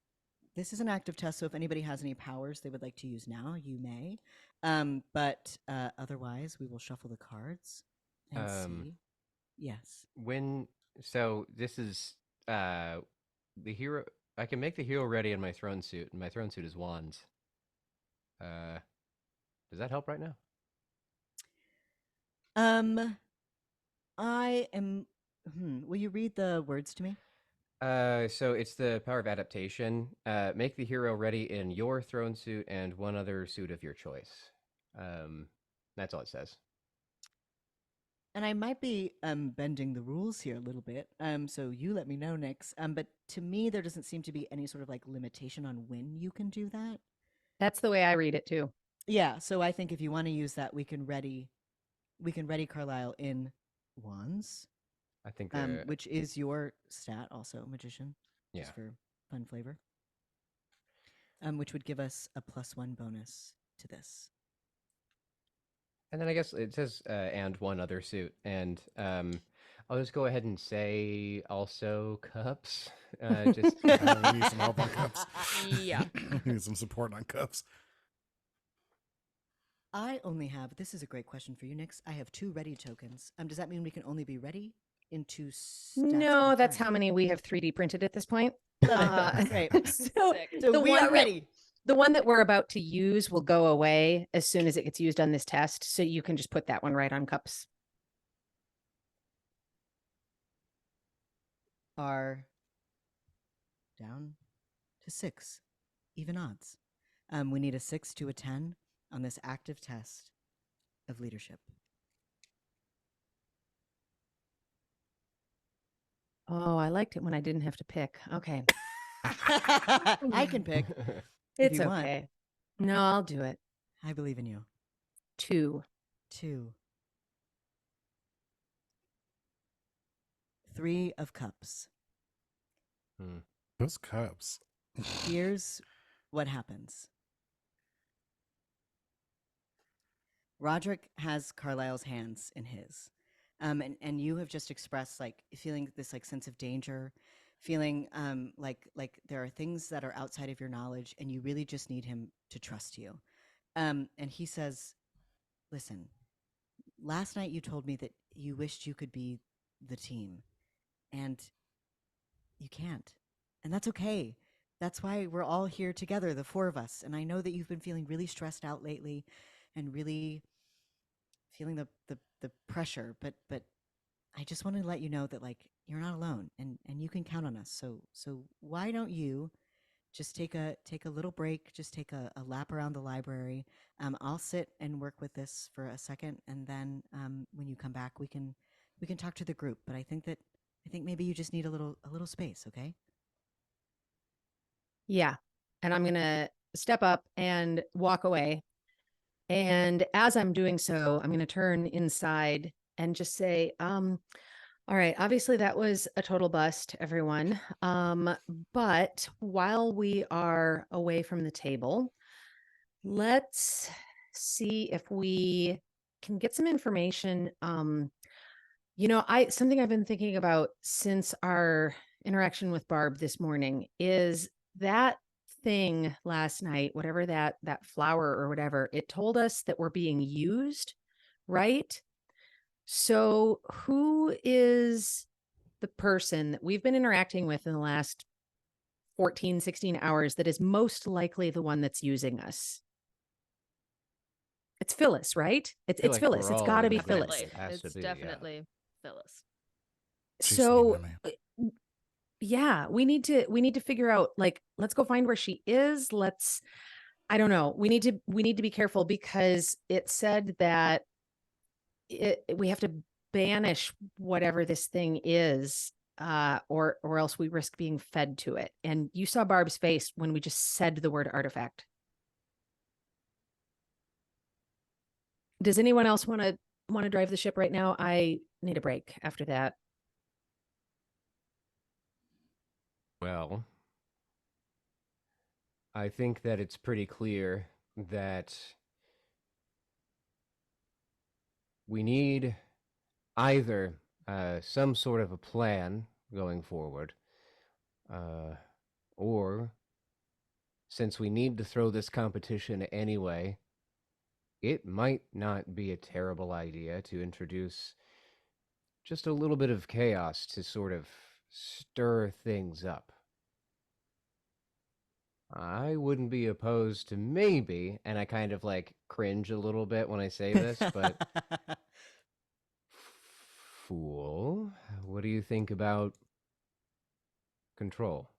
this is an active test, so if anybody has any powers they would like to use now, you may. But otherwise, we will shuffle the cards and see. Yes. So this is the hero. I can make the hero ready in my throne suit, and my throne suit is wands. Does that help right now? I am. Will you read the words to me? So it's the power of adaptation. Make the hero ready in your throne suit and one other suit of your choice. That's all it says. And I might be bending the rules here a little bit. So you let me know, Nix. But to me, there doesn't seem to be any sort of like limitation on when you can do that. That's the way I read it too. Yeah. So I think if you want to use that, we can ready Carlyle in wands. I think Which is your stat, also magician, just yeah. for fun flavor. Which would give us a +1 bonus to this. And then I guess it says and one other suit, and I'll just go ahead and say also cups. Just We need some help on cups. Yeah. We need some support on cups. I only have. This is a great question for you, Nix. I have 2 ready tokens. Does that mean we can only be ready in 2 stats? No, that's concurrent? how many we have 3D printed at this point. Great. So Sick. So the we one are that- ready. the one that we're about to use will go away as soon as it gets used on this test. So you can just put that one right on cups. Are down to 6, even odds. We need a 6 to a 10 on this active test of leadership. Oh, I liked it when I didn't have to pick. Okay. I can pick. If It's you want. okay. No, I'll do it. I believe in you. 2. 2. 3 of cups. Those cups. Here's what happens. Roderick has Carlyle's hands in his. And you have just expressed like feeling this like sense of danger, feeling like there are things that are outside of your knowledge and you really just need him to trust you. And he says, listen, last night you told me that you wished you could be the team, and you can't. And that's okay. That's why we're all here together, the 4 of us. And I know that you've been feeling really stressed out lately and really feeling the pressure, but I just wanted to let you know that like you're not alone and you can count on us. So why don't you just take a little break. Just take a lap around the library. I'll sit and work with this for a second, and then when you come back, we can talk to the group. But I think maybe you just need a little space. Okay. Yeah. And I'm going to step up and walk away. And as I'm doing so, I'm going to turn inside and just say, all right, obviously that was a total bust, everyone. But while we are away from the table, let's see if we can get some information. Something I've been thinking about since our interaction with Barb this morning is that thing last night, whatever that flower or whatever, it told us that we're being used, right? So who is the person that we've been interacting with in the last 14, 16 hours that is most likely the one that's using us? It's Phyllis, right? It's Feel like Phyllis. we're It's all got to in be agreement Phyllis. that it has to It's be, yeah. definitely Phyllis. She's So looking at me. yeah, we need to figure out, like, let's go find where she is. I don't know. We need to be careful because it said that we have to banish whatever this thing is, or else we risk being fed to it. And you saw Barb's face when we just said the word artifact. Does anyone else want to drive the ship right now? I need a break after that. Well, I think that it's pretty clear that we need either some sort of a plan going forward, or since we need to throw this competition anyway, it might not be a terrible idea to introduce just a little bit of chaos to sort of stir things up. I wouldn't be opposed to maybe, and I kind of like cringe a little bit when I say this, but Fool, what do you think about control?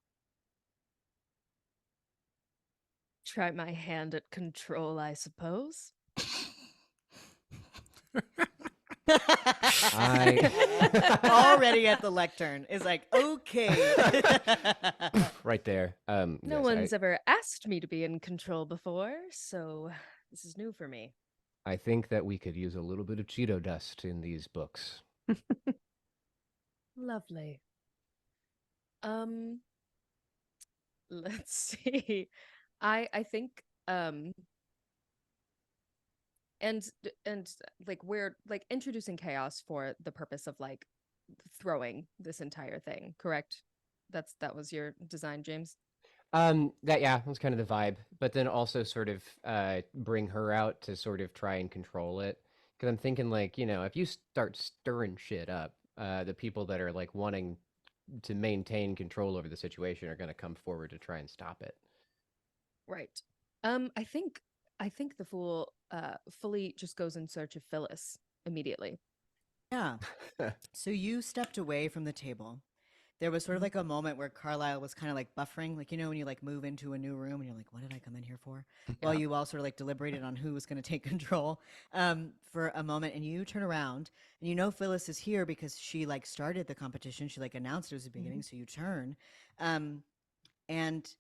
Try my hand at control, I suppose. Already at the lectern is like, okay. Right there. No yes, one's ever asked me to be in control before, so this is new for me. I think that we could use a little bit of Cheeto dust in these books. Lovely. Let's see. I think and like we're like introducing chaos for the purpose of like throwing this entire thing, correct? That was your design, James? That was kind of the vibe, but then also sort of bring her out to sort of try and control it. Because I'm thinking like, if you start stirring shit up, the people that are like wanting to maintain control over the situation are going to come forward to try and stop it. Right. I think the fool fully just goes in search of Phyllis immediately. Yeah. So you stepped away from the table. There was sort of like a moment where Carlyle was kind of like buffering, like, when you like move into a new room and you're like, what did I come in here for? While you all sort of like deliberated on who was going to take control for a moment. And you turn around and Phyllis is here because she like started the competition. She like announced it was the beginning. So you turn and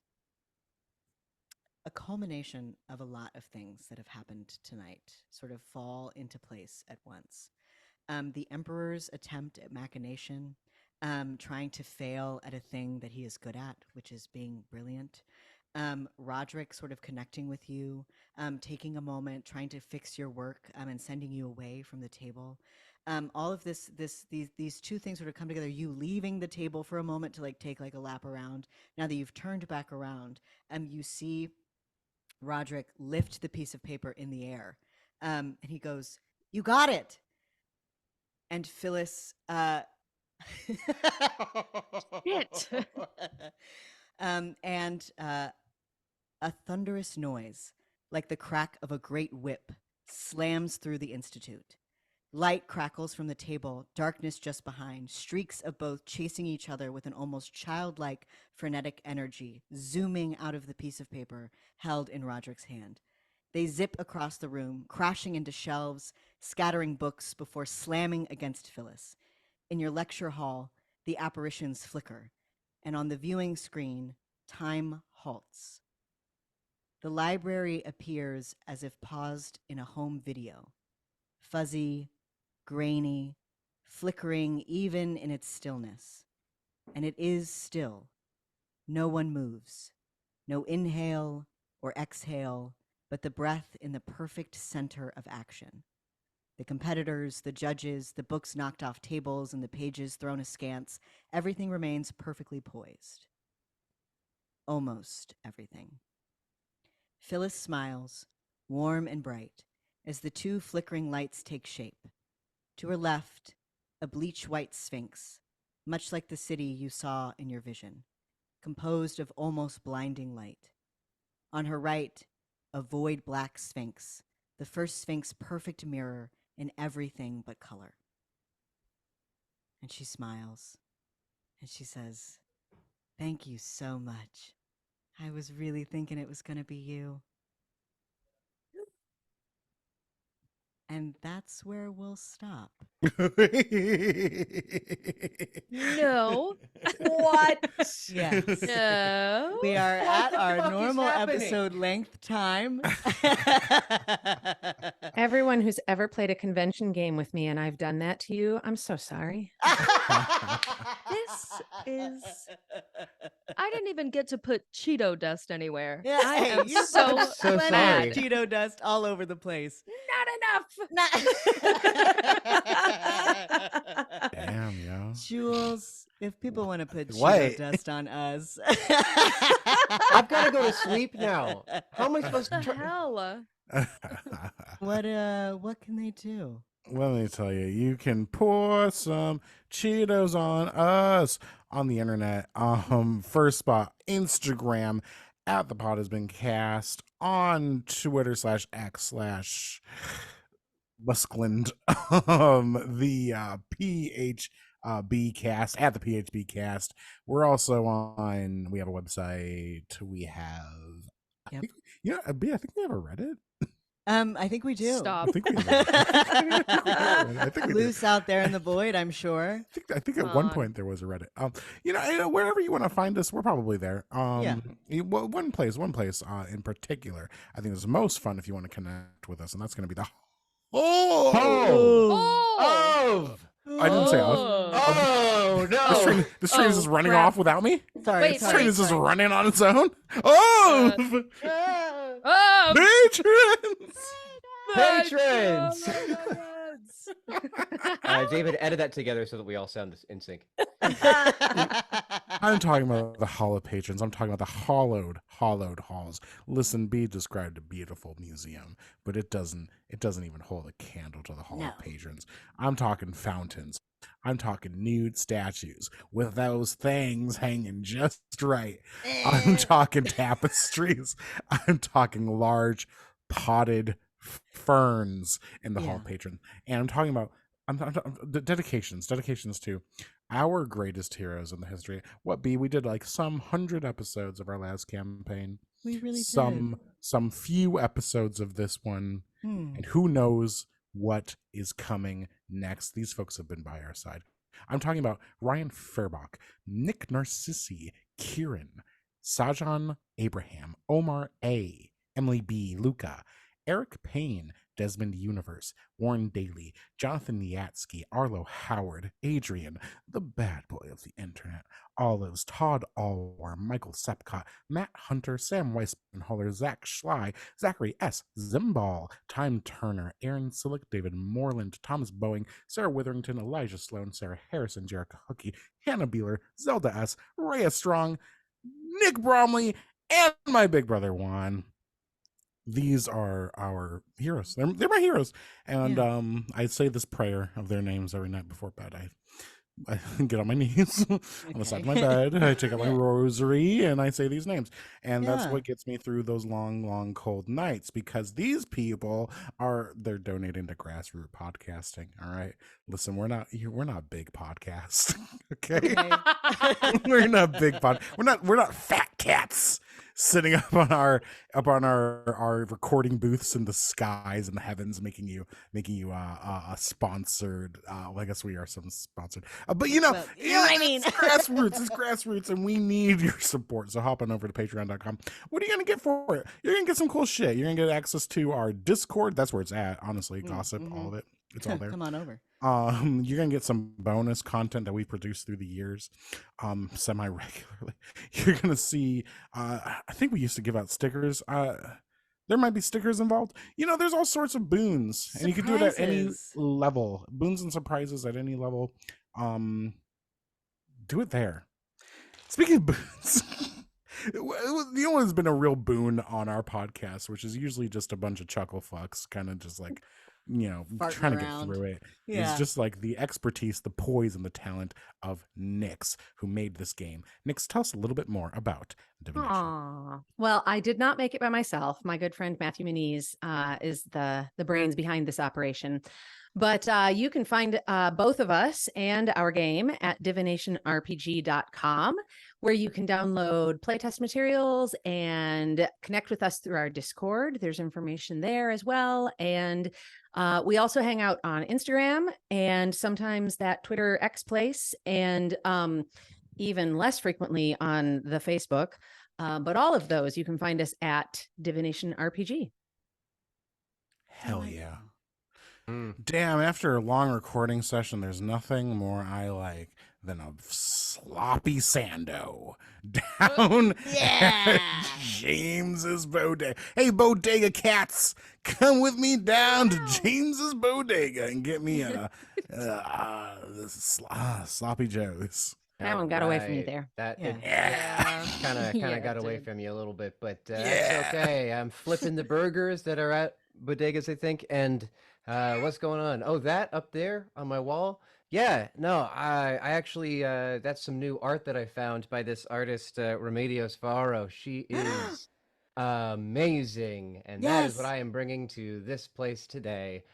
a culmination of a lot of things that have happened tonight sort of fall into place at once. The Emperor's attempt at machination, trying to fail at a thing that he is good at, which is being brilliant. Roderick sort of connecting with you, taking a moment, trying to fix your work, and sending you away from the table. All of these two things sort of come together. You leaving the table for a moment to like take like a lap around. Now that you've turned back around, you see Roderick lift the piece of paper in the air, and he goes, "You got it." And Phyllis, Shit. and a thunderous noise, like the crack of a great whip, slams through the institute. Light crackles from the table, darkness just behind, streaks of both chasing each other with an almost childlike, frenetic energy, zooming out of the piece of paper held in Roderick's hand. They zip across the room, crashing into shelves, scattering books before slamming against Phyllis. In your lecture hall, the apparitions flicker, and on the viewing screen, time halts. The library appears as if paused in a home video, fuzzy, grainy, flickering even in its stillness. And it is still. No one moves. No inhale or exhale, but the breath in the perfect center of action. The competitors, the judges, the books knocked off tables, and the pages thrown askance, everything remains perfectly poised. Almost everything. Phyllis smiles, warm and bright, as the two flickering lights take shape. To her left, a bleach white sphinx, much like the city you saw in your vision, composed of almost blinding light. On her right, a void black sphinx, the first sphinx perfect mirror in everything but color. And she smiles, and she says, "Thank you so much. I was really thinking it was going to be you." And that's where we'll stop. No. What? Yes. No. We are What at the our fuck is normal happening? episode length time. Everyone who's ever played a convention game with me, and I've done that to you, I'm so sorry. This is. I didn't even get to put Cheeto dust anywhere. Yeah, I hey, am you so, I'm so plenty sorry. of Cheeto dust all over the place. Not enough. Damn, yo. Jules, if people want to put Cheeto What? dust on us, I've got to go to sleep now. How am I supposed the to? hell? what can they do? Let me tell you, you can pour some Cheetos on us on the internet. First spot, Instagram at the pod has been cast, on Twitter /X/ Buskland, the PHB cast at the PHB cast. We're also on. We have a website. We have. Yep. I think we have a Reddit. I think we do. Stop. I think we have a Reddit. I think we do. Loose out there in the void, I'm sure. I think at Come one on. point there was a Reddit. Wherever you want to find us, we're probably there. One place in particular, I think is most fun if you want to connect with us, and that's going to be the Oh! I didn't say of. Oh no! The stream is just running crap. off without me. Sorry, Wait, The sorry. stream is just sorry. running on its own. Oh, Oh! patrons! David, edit that together so that we all sound in sync. I'm talking about the hollow patrons. I'm talking about the hollowed halls. Listen, be described a beautiful museum, but it doesn't even hold a candle to the hall of patrons. I'm talking fountains. I'm talking nude statues with those things hanging just right. I'm talking tapestries. I'm talking large potted ferns in the hall of patrons. And I'm talking about dedications to our greatest heroes in the history. We did like some 100 episodes of our last campaign. We really some few episodes of this one, did. and who knows what is coming next. These folks have been by our side. I'm talking about Ryan Fairbach, Nick Narcissi, Kieran, Sajan Abraham, Omar A, Emily B, Luca, Eric Payne, Desmond Universe, Warren Daly, Jonathan Yatsky, Arlo Howard, Adrian, the bad boy of the internet, Olives, Todd Allwarm, Michael Sepcott, Matt Hunter, Sam Weispenholler, Zach Schley, Zachary S. Zimbal, Time Turner, Aaron Silic, David Moreland, Thomas Boeing, Sarah Witherington, Elijah Sloan, Sarah Harrison, Jerica Hookie, Hannah Beeler, Zelda S., Rhea Strong, Nick Bromley, and my big brother Juan. These are our heroes. They're my heroes. And I say this prayer of their names every night before bed. I get on my knees on the side of my Okay. bed. I take out my Yeah. rosary and I say these names. And that's Yeah. what gets me through those long, long, cold nights, because these people they're donating to grassroots podcasting. All right. Listen, we're not big podcast. Okay. Okay. We're not big pod. We're not fat cats sitting up on our recording booths in the skies and the heavens, making you sponsored. Well, I guess we are some sponsored, but Well, you know what I mean. it's grassroots. It's grassroots, and we need your support. So hop on over to Patreon.com. What are you gonna get for it? You're gonna get some cool shit. You're gonna get access to our Discord. That's where it's at. Honestly, gossip, all of it. It's all there. Come on over. You're gonna get some bonus content that we produce through the years, semi-regularly. You're gonna see, I think we used to give out stickers. There might be stickers involved. There's all sorts of boons, and you can do it at any Surprises. level. Boons and surprises at any level. Do it there. Speaking of boons, the only one that's been a real boon on our podcast, which is usually just a bunch of chuckle fucks, kind of just like, Farting trying to get around. through it. Yeah. Is just like the expertise, the poise, and the talent of Nyx, who made this game. Nyx, tell us a little bit more about Divination. Aw. Well, I did not make it by myself. My good friend Matthew Muniz is the brains behind this operation. But you can find both of us and our game at divinationrpg.com, where you can download playtest materials and connect with us through our Discord. There's information there as well. And we also hang out on Instagram and sometimes that Twitter X place, and even less frequently on the Facebook. But all of those, you can find us at Divination RPG. Hell yeah. Mm. Damn, after a long recording session, there's nothing more I like than a sloppy Sando down Yeah. at James's bodega. Hey, bodega cats, come with me down to James's bodega and get me sloppy joes. That one got away from you Right. there. That Yeah. it Yeah. kind of Yeah, got it away did. from you a little bit, but Yeah. that's okay. I'm flipping the burgers that are at bodegas, I think. And what's going on? Oh, that up there on my wall? Yeah, no, I actually that's some new art that I found by this artist Remedios Faro. She is amazing, and that is what Yes. I am bringing to this place today.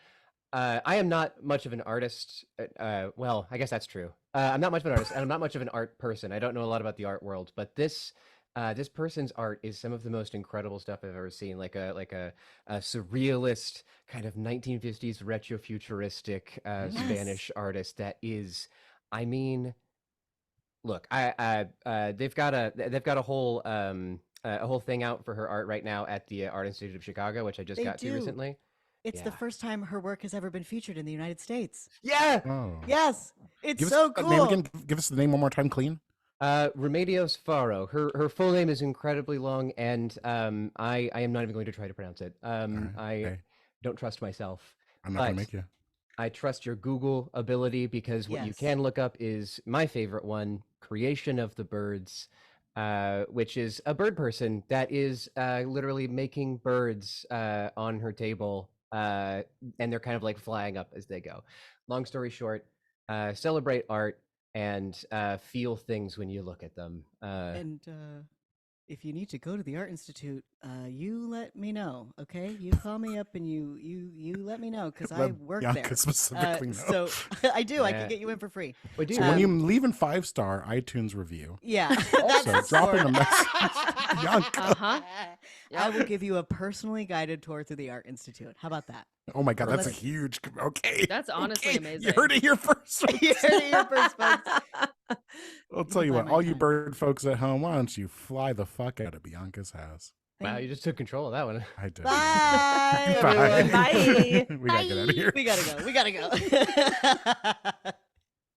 I am not much of an artist. Well, I guess that's true. I'm not much of an artist, and I'm not much of an art person. I don't know a lot about the art world, but this person's art is some of the most incredible stuff I've ever seen. Like a surrealist kind of 1950s retrofuturistic Spanish artist that is, I mean, look, they've got a whole thing out for her art right now at the Art Institute of Chicago, which I just They got to do. recently. It's the Yeah. first time her work has ever been featured in the United States. Yeah. Oh. Yes. It's Give us so the name cool. again. Give us the name one more time, clean. Remedios Faro. Her full name is incredibly long, and I am not even going to try to pronounce it. right, I okay. don't trust myself. I'm not gonna But make you. I trust your Google ability, because what you Yes. can look up is my favorite one, Creation of the Birds, which is a bird person that is literally making birds on her table, and they're kind of like flying up as they go. Long story short, celebrate art and feel things when you look at them. And if you need to go to the Art Institute, you let me know, okay? You call me up and you let me know, because I Let work Bianca there. specifically know. So I do. I Yeah. can get you in for free. We do. So when Um, you leave in 5-star iTunes review, Yeah. also that's drop in a for- message to Bianca. Uh-huh. I will give you a personally guided tour through the Art Institute. How about that? Oh my god, that's a Let's- huge. Okay, That's honestly okay. amazing. You heard it here first. You heard it here first, folks. I'll tell you buy what, my all you time. bird folks at home, why don't you fly the fuck out of Bianca's house? Wow, you just took control of that one. I did. Bye, Bye. everyone. Bye. We gotta get out of here. We gotta go. We gotta go.